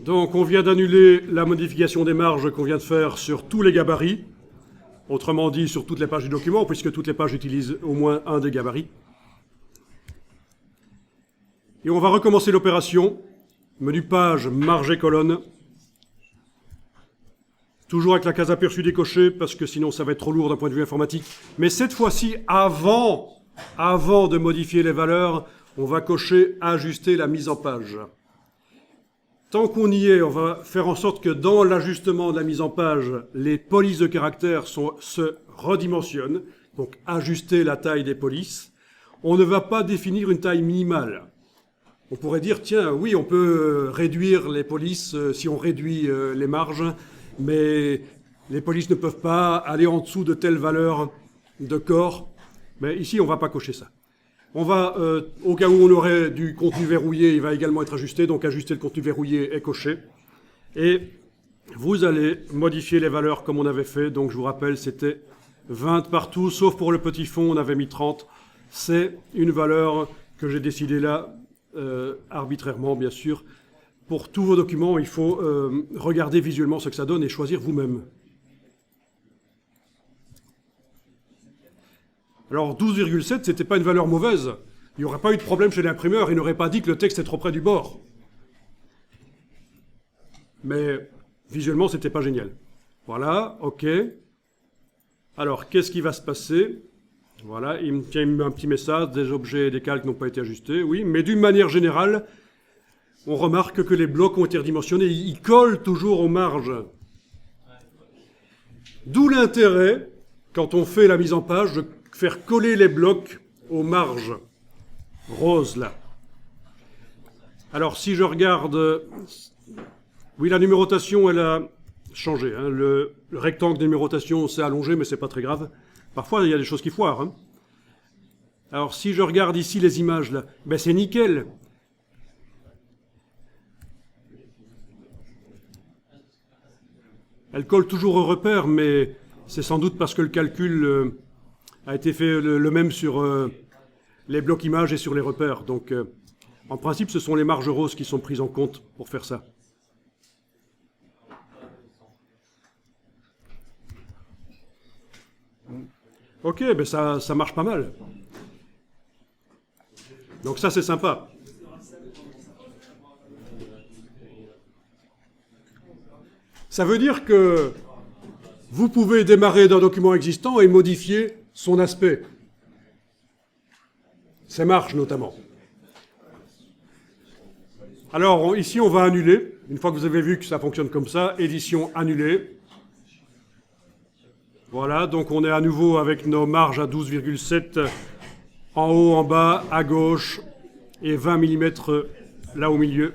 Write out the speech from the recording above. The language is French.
Donc on vient d'annuler la modification des marges qu'on vient de faire sur tous les gabarits, autrement dit sur toutes les pages du document, puisque toutes les pages utilisent au moins un des gabarits. Et on va recommencer l'opération. Menu page, marge et colonne. Toujours avec la case aperçue décochée, parce que sinon ça va être trop lourd d'un point de vue informatique. Mais cette fois-ci, avant de modifier les valeurs, on va cocher « Ajuster la mise en page ». Tant qu'on y est, on va faire en sorte que dans l'ajustement de la mise en page, les polices de caractères se redimensionnent, donc ajuster la taille des polices. On ne va pas définir une taille minimale. On pourrait dire, tiens, oui, on peut réduire les polices si on réduit les marges, mais les polices ne peuvent pas aller en dessous de telle valeur de corps. Mais ici, on ne va pas cocher ça. On va, au cas où on aurait du contenu verrouillé, il va également être ajusté, donc ajuster le contenu verrouillé est coché. Et vous allez modifier les valeurs comme on avait fait, donc je vous rappelle, c'était 20 partout, sauf pour le petit fond, on avait mis 30. C'est une valeur que j'ai décidée là, arbitrairement bien sûr. Pour tous vos documents, il faut regarder visuellement ce que ça donne et choisir vous-même. Alors 12,7, c'était pas une valeur mauvaise. Il n'y aurait pas eu de problème chez l'imprimeur, il n'aurait pas dit que le texte est trop près du bord. Mais visuellement, c'était pas génial. Voilà, ok. Alors, qu'est-ce qui va se passer? Voilà, il me met un petit message, des objets et des calques n'ont pas été ajustés, oui, mais d'une manière générale, on remarque que les blocs ont été redimensionnés, ils collent toujours aux marges. D'où l'intérêt, quand on fait la mise en page, de faire coller les blocs aux marges roses, là. Alors, si je regarde... Oui, la numérotation, elle a changé. Hein. Le rectangle de numérotation s'est allongé, mais c'est pas très grave. Parfois, il y a des choses qui foirent. Hein. Alors, si je regarde ici les images, là, ben c'est nickel. Elle colle toujours au repère, mais c'est sans doute parce que le calcul a été fait le même sur les blocs images et sur les repères. Donc, en principe, ce sont les marges roses qui sont prises en compte pour faire ça. Ok, ben ça marche pas mal. Donc ça, c'est sympa. Ça veut dire que vous pouvez démarrer d'un document existant et modifier son aspect. Ces marges, notamment. Alors, ici, on va annuler. Une fois que vous avez vu que ça fonctionne comme ça, édition annulée. Voilà, donc on est à nouveau avec nos marges à 12,7 en haut, en bas, à gauche et 20 mm là au milieu.